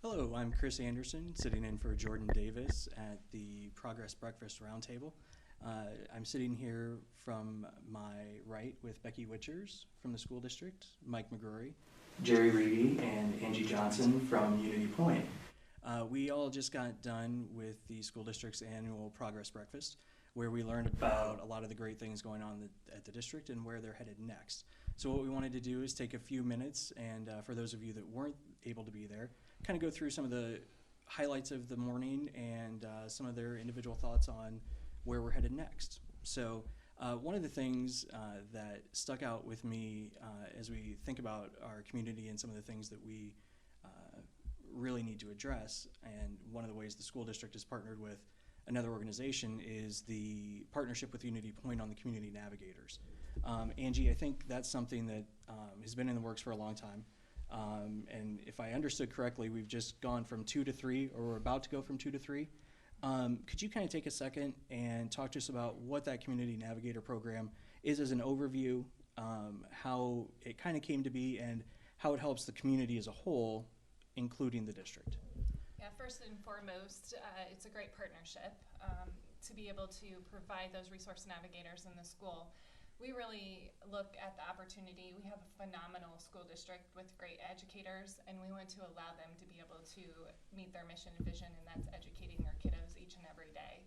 Hello, I'm Chris Anderson, sitting in for Jordan Davis at the Progress Breakfast Roundtable. I'm sitting here from my right with Becky Wichers from the school district, Mike McGrory, Jerry Ribbe, and Angie Johnson from Unity Point. We all just got done with the school district's annual Progress Breakfast, where we learned about a lot of the great things going on at the district and where they're headed next. So what we wanted to do is take a few minutes, and for those of you that weren't able to be there, kind of go through some of the highlights of the morning and some of their individual thoughts on where we're headed next. So one of the things that stuck out with me as we think about our community and some of the things that we really need to address, and one of the ways the school district has partnered with another organization is the partnership with Unity Point on the community navigators. Angie, I think that's something that has been in the works for a long time. And if I understood correctly, we've just gone from 2 to 3, or we're about to go from 2 to 3. Could you kind of take a second and talk to us about what that community navigator program is as an overview, how it kind of came to be, and how it helps the community as a whole, including the district? Yeah, first and foremost, it's a great partnership to be able to provide those resource navigators in the school. We really look at the opportunity. We have a phenomenal school district with great educators, and we want to allow them to be able to meet their mission and vision, and that's educating our kiddos each and every day.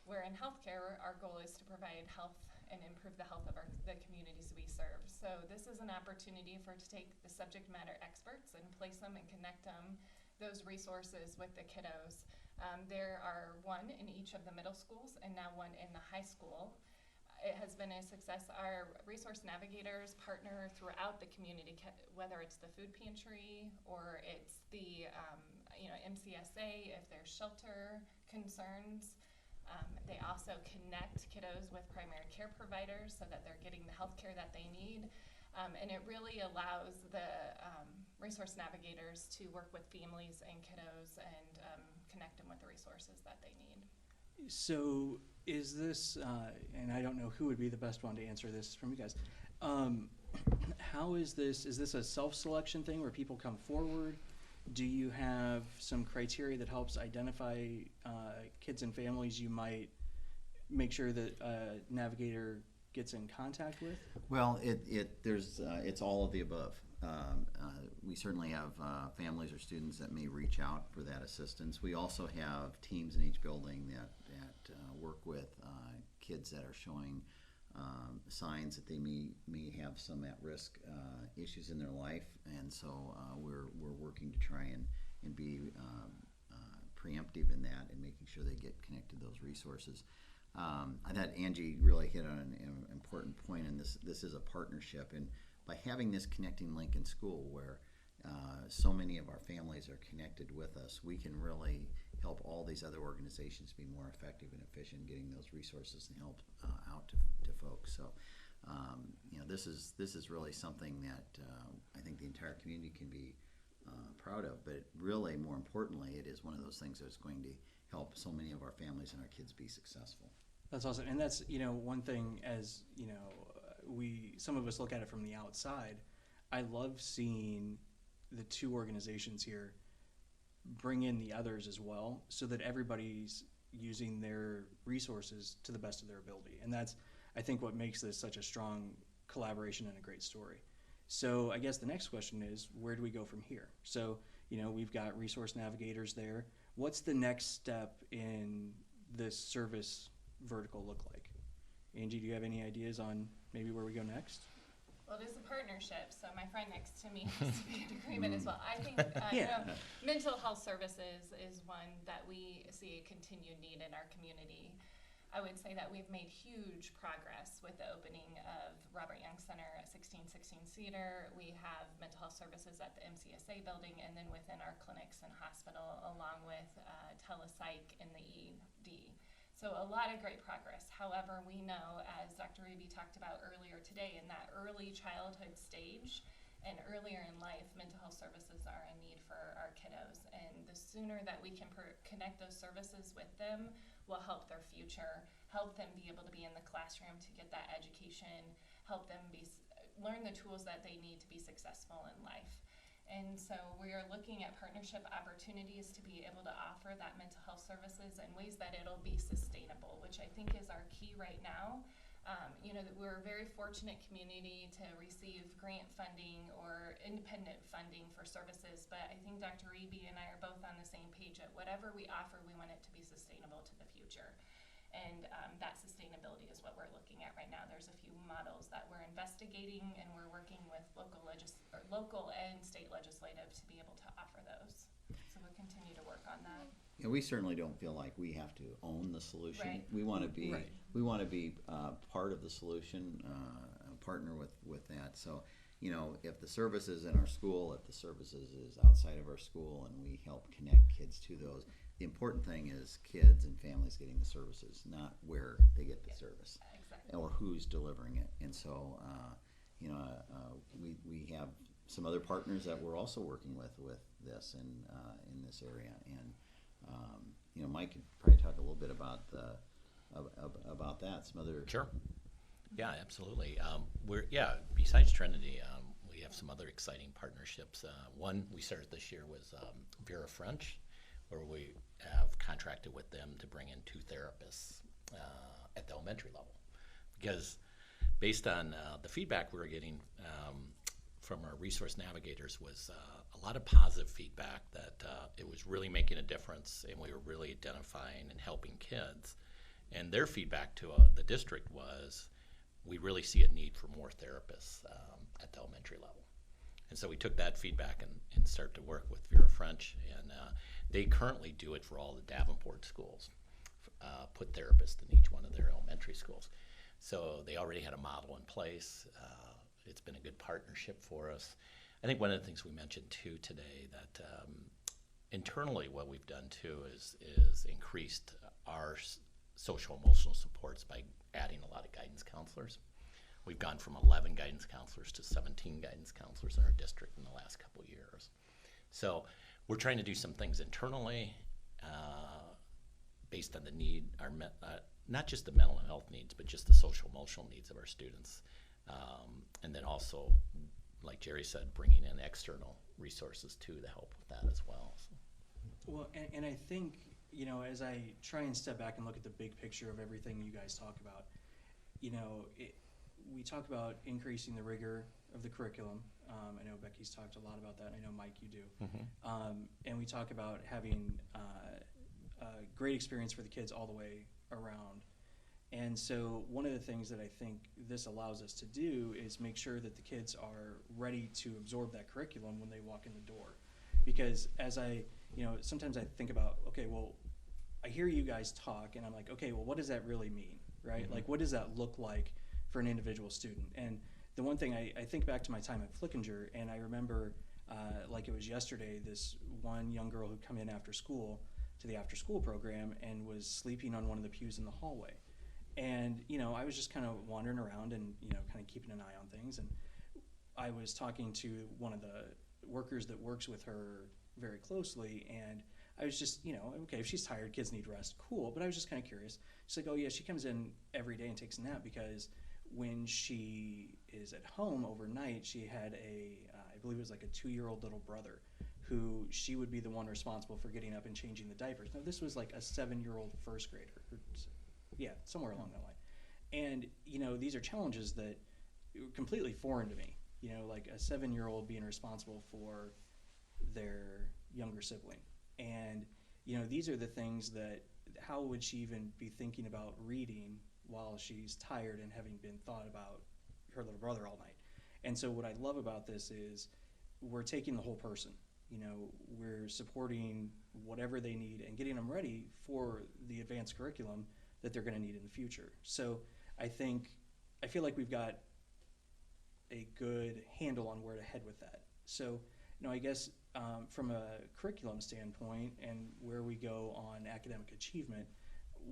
Where in healthcare, our goal is to provide health and improve the health of the communities we serve. So this is an opportunity to take the subject matter experts and place them and connect them, those resources with the kiddos. There are one in each of the middle schools and now one in the high school. It has been a success. Our resource navigators partner throughout the community, whether it's the food pantry or it's the MCSA if there's shelter concerns. They also connect kiddos with primary care providers so that they're getting the health care that they need. And it really allows the resource navigators to work with families and kiddos and connect them with the resources that they need. So is this, and I don't know who would be the best one to answer this from you guys, how is this a self-selection thing where people come forward? Do you have some criteria that helps identify kids and families you might make sure that a navigator gets in contact with? Well, it's all of the above. We certainly have families or students that may reach out for that assistance. We also have teams in each building that work with kids that are showing signs that they may have some at-risk issues in their life, and so we're working to try and be preemptive in that and making sure they get connected to those resources. I thought Angie really hit on an important point, and this is a partnership. And by having this connecting link in school where so many of our families are connected with us, we can really help all these other organizations be more effective and efficient in getting those resources and help out to folks. So, this is really something that I think the entire community can be proud of. But really, more importantly, it is one of those things that's going to help so many of our families and our kids be successful. That's awesome, and that's one thing. As some of us look at it from the outside. I love seeing the two organizations here bring in the others as well, so that everybody's using their resources to the best of their ability, and that's, I think, what makes this such a strong collaboration and a great story. So I guess the next question is, where do we go from here? So we've got resource navigators there. What's the next step in this service vertical look like? Angie, do you have any ideas on maybe where we go next? Well, it is a partnership, so my friend next to me has to be in agreement as well. I think mental health services is one that we see a continued need in our community. I would say that we've made huge progress with the opening of Robert Young Center at 1616 Cedar. We have mental health services at the MCSA building, and then within our clinics and hospital, along with telepsych in the ED. So a lot of great progress. However, we know, as Dr. Riibe talked about earlier today, in that early childhood stage and earlier in life, mental health services are a need for our kiddos. And the sooner that we can connect those services with them will help their future, help them be able to be in the classroom to get that education, help them learn the tools that they need to be successful in life. And so we are looking at partnership opportunities to be able to offer that mental health services in ways that it'll be sustainable, which I think is our key right now. You know, that we're a very fortunate community to receive grant funding or independent funding for services, but I think Dr. Riibe and I are both on the same page that whatever we offer, we want it to be sustainable to the future. And that sustainability is what we're looking at right now. There's a few models that we're investigating, and we're working with local and state legislative to be able to offer those. So we'll continue to work on that. Yeah, we certainly don't feel like we have to own the solution. Right. We want to be Right. we want to be part of the solution, partner with that. So, you know, if the service is in our school, if the services is outside of our school, and we help connect kids to those, the important thing is kids and families getting the services, not where they get the service Exactly. or who's delivering it. And so, you know, we have some other partners that we're also working with this in this area. And you know, Mike could probably talk a little bit about that. Some other Sure. Yeah, absolutely. Besides Trinity, we have some other exciting partnerships. One we started this year was Vera French, where we have contracted with them to bring in 2 therapists at the elementary level. Because based on the feedback we were getting from our resource navigators was a lot of positive feedback that it was really making a difference, and we were really identifying and helping kids. And their feedback to the district was, we really see a need for more therapists at the elementary level. And so we took that feedback and started to work with Vera French, and they currently do it for all the Davenport schools, put therapists in each one of their elementary schools. So they already had a model in place. It's been a good partnership for us. I think one of the things we mentioned too today, that internally what we've done too is increased our social emotional supports by adding a lot of guidance counselors. We've gone from 11 guidance counselors to 17 guidance counselors in our district in the last couple of years. So we're trying to do some things internally based on the need, not just the mental health needs, but just the social emotional needs of our students. And then also, like Jerry said, bringing in external resources too to help with that as well. So. Well, and I think, you know, as I try and step back and look at the big picture of everything you guys talk about, you know, we talk about increasing the rigor of the curriculum. I know Becky's talked a lot about that. I know, Mike, you do. Mm-hmm. And we talk about having a great experience for the kids all the way around. And so one of the things that I think this allows us to do is make sure that the kids are ready to absorb that curriculum when they walk in the door. Because as sometimes I think about, okay, well, I hear you guys talk, and I'm like, okay, well, what does that really mean, right? Mm-hmm. Like, what does that look like for an individual student? And the one thing I think back to my time at Flickinger, and I remember, like it was yesterday, this one young girl who'd come in after school to the after-school program and was sleeping on one of the pews in the hallway. And, you know, I was just kind of wandering around and, you know, kind of keeping an eye on things. And I was talking to one of the workers that works with her very closely, and I was just, you know, okay, if she's tired, kids need rest, cool. But I was just kind of curious. She's like, oh, yeah, she comes in every day and takes a nap because when she is at home overnight, she had I believe it was like a 2-year-old little brother who she would be the one responsible for getting up and changing the diapers. Now, this was like a 7-year-old first grader. Yeah, somewhere along that line. And, you know, these are challenges that are completely foreign to me. You know, like a 7-year-old being responsible for their younger sibling. And, you know, these are the things that, how would she even be thinking about reading while she's tired and having been thought about her little brother all night? And so what I love about this is we're taking the whole person. You know, we're supporting whatever they need and getting them ready for the advanced curriculum that they're going to need in the future. So I feel like we've got a good handle on where to head with that. So, you know, I guess from a curriculum standpoint and where we go on academic achievement,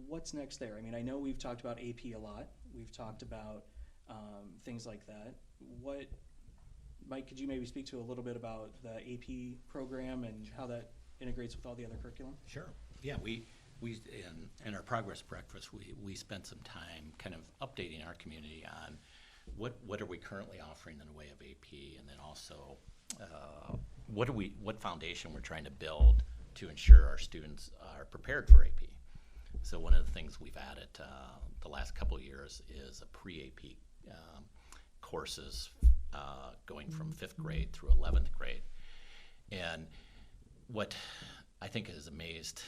what's next there? I mean, I know we've talked about AP a lot. We've talked about things like that. Mike, could you maybe speak to a little bit about the AP program and how that integrates with all the other curriculum? Sure. Yeah, we in our progress breakfast, we spent some time kind of updating our community on what are we currently offering in the way of AP, and then also what foundation we're trying to build to ensure our students are prepared for AP. So one of the things we've added the last couple of years is a pre-AP courses going from 5th grade through 11th grade. And what I think has amazed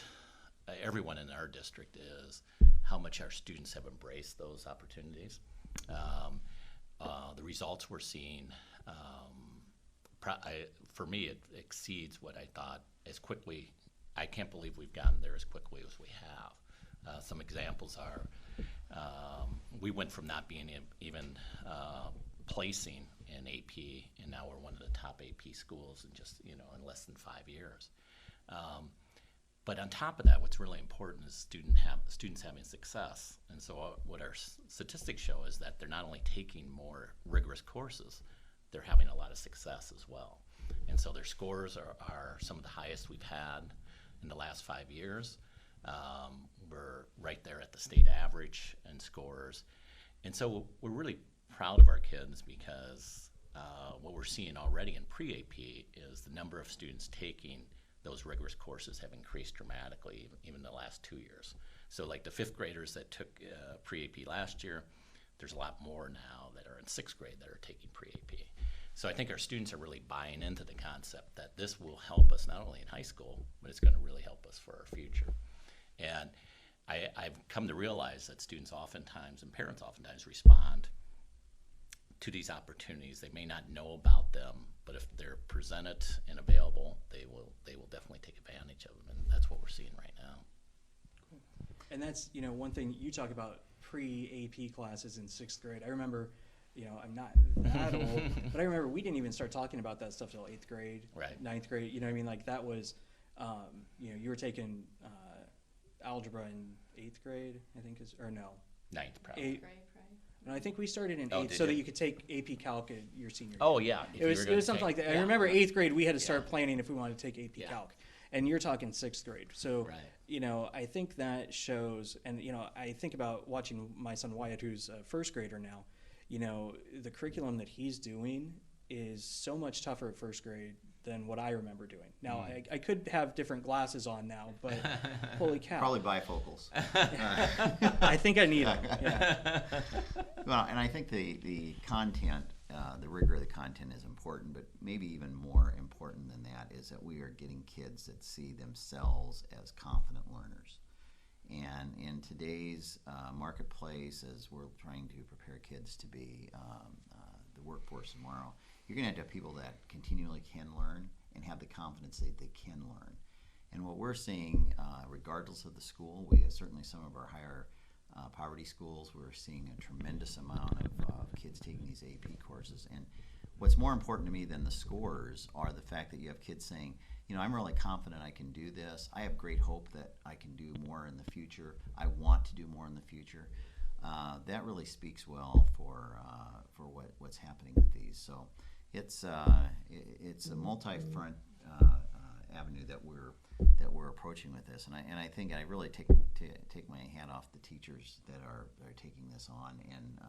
everyone in our district is how much our students have embraced those opportunities. The results we're seeing, for me, it exceeds what I thought as quickly. I can't believe we've gotten there as quickly as we have. Some examples are we went from not being even placing in AP, and now we're one of the top AP schools in just in less than 5 years. But on top of that, what's really important is students having success. And so what our statistics show is that they're not only taking more rigorous courses, they're having a lot of success as well. And so their scores are some of the highest we've had in the last 5 years. We're right there at the state average in scores. And so we're really proud of our kids because what we're seeing already in pre-AP is the number of students taking those rigorous courses have increased dramatically even the last 2 years. So like the 5th graders that took pre-AP last year, there's a lot more now that are in 6th grade that are taking pre-AP. So I think our students are really buying into the concept that this will help us not only in high school, but it's going to really help us for our future. And I've come to realize that students oftentimes and parents oftentimes respond to these opportunities. They may not know about them, but if they're presented and available, they will definitely take advantage of them, and that's what we're seeing right now. Cool. And that's one thing you talk about pre-AP classes in 6th grade. I remember, I'm not that old, but I remember we didn't even start talking about that stuff till 8th grade, right. 9th grade. You know what I mean? Like that was, you were taking algebra in 8th grade, I think or no. 9th probably. No, I think we started in 8th so that you could take AP Calc at your senior year. Oh, yeah. It was something like that. I remember 8th grade we had to start planning if we wanted to take AP Yeah. Calc. And you're talking 6th grade. So, Right. I think that shows, and, I think about watching my son Wyatt, who's a 1st grader now, the curriculum that he's doing is so much tougher at 1st grade than what I remember doing. Now, I could have different glasses on now, but holy cow. Probably bifocals. I think I need them, yeah. Well, and I think the content, the rigor of the content is important, but maybe even more important than that is that we are getting kids that see themselves as confident learners. And in today's marketplace, as we're trying to prepare kids to be the workforce tomorrow, you're going to have people that continually can learn and have the confidence that they can learn. And what we're seeing, regardless of the school, we have certainly some of our higher poverty schools, we're seeing a tremendous amount of kids taking these AP courses. And what's more important to me than the scores are the fact that you have kids saying, I'm really confident I can do this. I have great hope that I can do more in the future. I want to do more in the future. That really speaks well for what's happening with these. So it's a multi-front avenue that we're approaching with this, and I think I really take my hat off the teachers that are taking this on and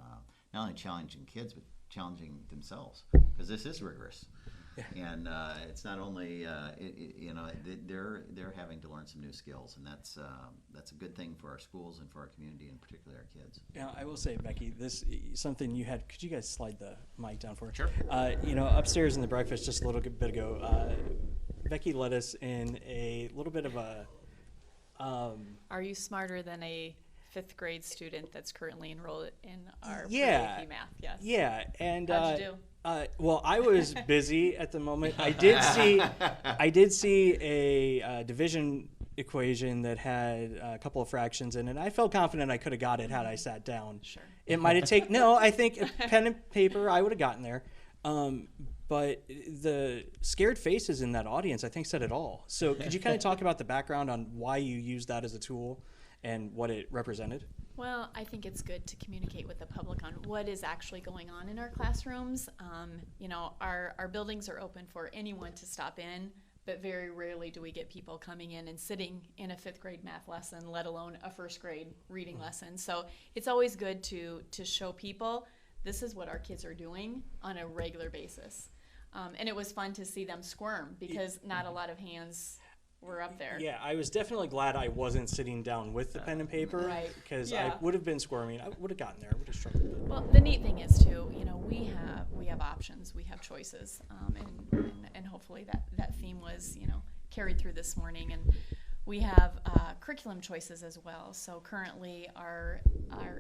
not only challenging kids but challenging themselves, because this is rigorous. Yeah. And it's not only they're having to learn some new skills, and that's a good thing for our schools and for our community, and particularly our kids. Yeah, I will say, Becky, this something you had. Could you guys slide the mic down for? Sure. Upstairs in the breakfast just a little bit ago, Becky led us in a little bit of a. Are you smarter than a 5th grade student that's currently enrolled in our AP math? Yes. Yeah, and how'd you do? Well, I was busy at the moment. I did see a division equation that had a couple of fractions in it. I felt confident I could have got it had I sat down. Sure. It might have taken I think a pen and paper I would have gotten there. But the scared faces in that audience, I think, said it all. So could you kind of talk about the background on why you used that as a tool and what it represented? Well, I think it's good to communicate with the public on what is actually going on in our classrooms. Our buildings are open for anyone to stop in, but very rarely do we get people coming in and sitting in a 5th grade math lesson, let alone a 1st grade reading lesson. So it's always good to show people this is what our kids are doing on a regular basis. And it was fun to see them squirm because not a lot of hands were up there. Yeah, I was definitely glad I wasn't sitting down with the pen and paper, Right. because Yeah. I would have been squirming. I would have gotten there. I would have struggled. Well, the neat thing is too, we have options, we have choices, and hopefully that theme was carried through this morning. And we have curriculum choices as well. So currently our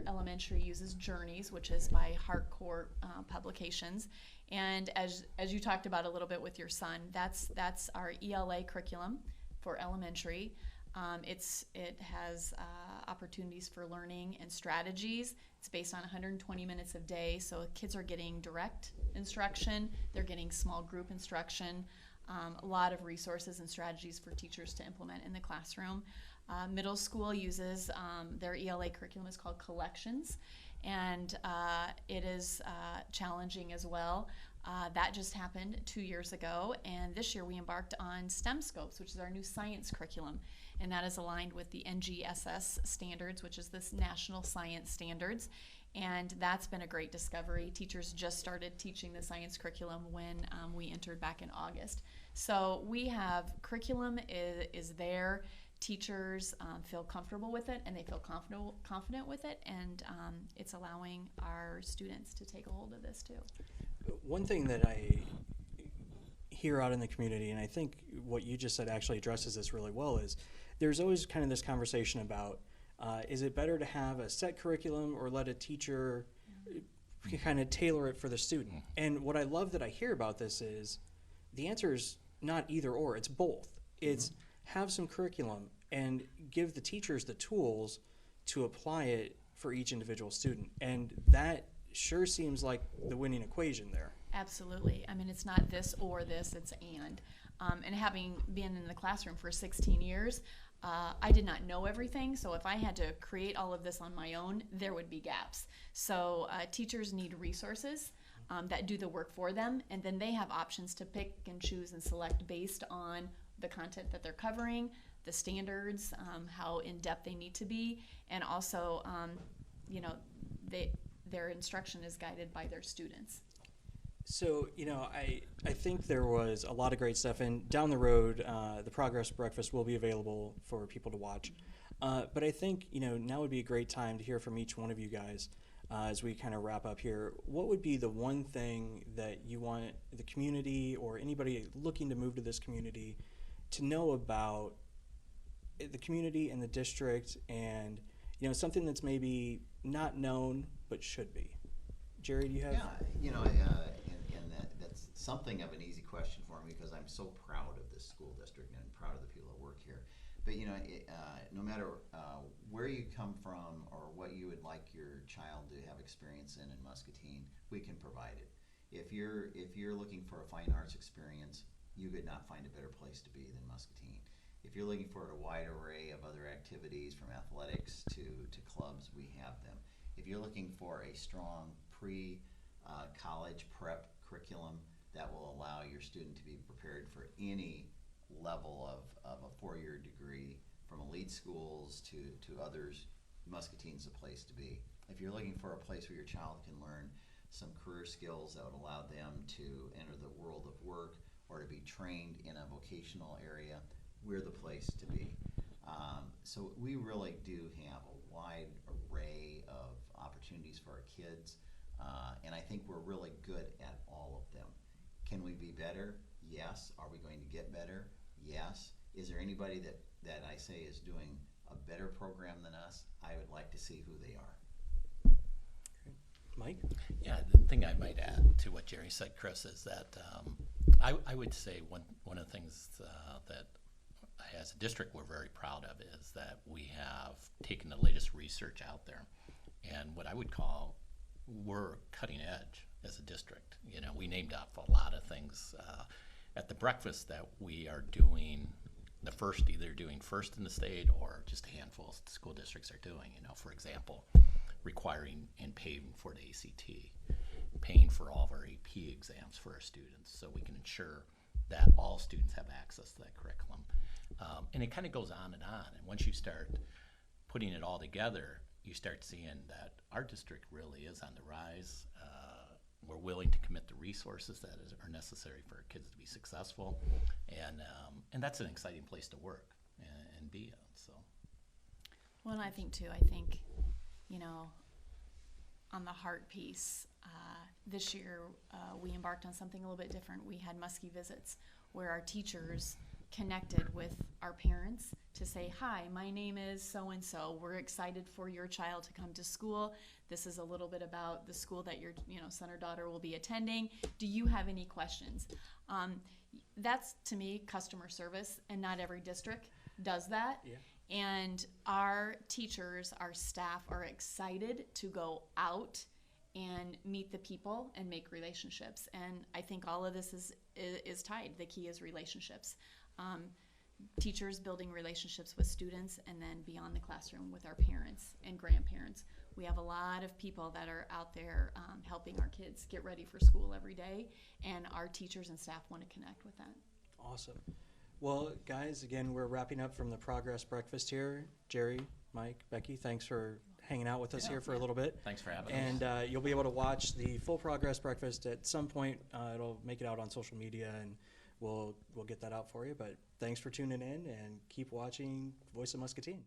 elementary uses Journeys, which is by Harcourt Publications. And as you talked about a little bit with your son, that's our ELA curriculum for elementary. It has opportunities for learning and strategies. It's based on 120 minutes a day, so kids are getting direct instruction, they're getting small group instruction, a lot of resources and strategies for teachers to implement in the classroom. Middle school uses their ELA curriculum is called Collections, and it is challenging as well. That just happened 2 years ago, and this year we embarked on STEM Scopes, which is our new science curriculum, and that is aligned with the NGSS standards, which is this national science standards, and that's been a great discovery. Teachers just started teaching the science curriculum when we entered back in August. So we have curriculum is there. Teachers feel comfortable with it, and they feel confident with it, and it's allowing our students to take a hold of this too. One thing that I hear out in the community, and I think what you just said actually addresses this really well, is there's always kind of this conversation about is it better to have a set curriculum or let a teacher kind of tailor it for the student? And what I love that I hear about this is the answer is not either or, it's both. It's have some curriculum and give the teachers the tools to apply it for each individual student. And that sure seems like the winning equation there. Absolutely. I mean, it's not this or this, it's and. And having been in the classroom for 16 years, I did not know everything, so if I had to create all of this on my own, there would be gaps. So teachers need resources that do the work for them, and then they have options to pick and choose and select based on the content that they're covering, the standards, how in-depth they need to be, and also, their instruction is guided by their students. So, I think there was a lot of great stuff, and down the road, the Progress Breakfast will be available for people to watch. But I think, now would be a great time to hear from each one of you guys as we kind of wrap up here. What would be the one thing that you want the community or anybody looking to move to this community to know about the community and the district, and, something that's maybe not known but should be? Jerry, do you have? And that's something of an easy question for me because I'm so proud of this school district and proud of the people that work here. But no matter where you come from or what you would like your child to have experience in Muscatine, we can provide it. If you're looking for a fine arts experience, you could not find a better place to be than Muscatine. If you're looking for a wide array of other activities from athletics to clubs, we have them. If you're looking for a strong pre-college prep curriculum that will allow your student to be prepared for any level of a four-year degree from elite schools to others, Muscatine's a place to be. If you're looking for a place where your child can learn some career skills that would allow them to enter the world of work or to be trained in a vocational area, we're the place to be. So we really do have a wide array of opportunities for our kids, and I think we're really good at all of them. Can we be better? Yes. Are we going to get better? Yes. Is there anybody that I say is doing a better program than us? I would like to see who they are. Mike? Yeah, the thing I might add to what Jerry said, Chris, is that I would say one of the things that as a district we're very proud of is that we have taken the latest research out there, and what I would call we're cutting edge as a district. We named off a lot of things at the breakfast that we are doing either doing first in the state or just a handful of school districts are doing. For example, requiring and paying for the ACT, paying for all of our AP exams for our students so we can ensure that all students have access to that curriculum. And it kind of goes on. And once you start putting it all together, you start seeing that our district really is on the rise. we're willing to commit the resources that are necessary for our kids to be successful, and that's an exciting place to work and be in. So. Well, and I think too, you know, on the heart piece, this year we embarked on something a little bit different. We had Muskie visits where our teachers connected with our parents to say, hi, my name is so-and-so. We're excited for your child to come to school. This is a little bit about the school that your son or daughter will be attending. Do you have any questions? That's, to me, customer service, and not every district does that. Yeah. And our teachers, our staff are excited to go out and meet the people and make relationships. And I think all of this is tied. The key is relationships. Teachers building relationships with students, and then beyond the classroom with our parents and grandparents. We have a lot of people that are out there helping our kids get ready for school every day, and our teachers and staff want to connect with that. Awesome. Well, guys, again, we're wrapping up from the Progress Breakfast here. Jerry, Mike, Becky, thanks for hanging out with us here for a little bit. Thanks for having And us. you'll be able to watch the full Progress Breakfast at some point. It'll make it out on social media, and we'll get that out for you. But thanks for tuning in, and keep watching Voice of Muscatine.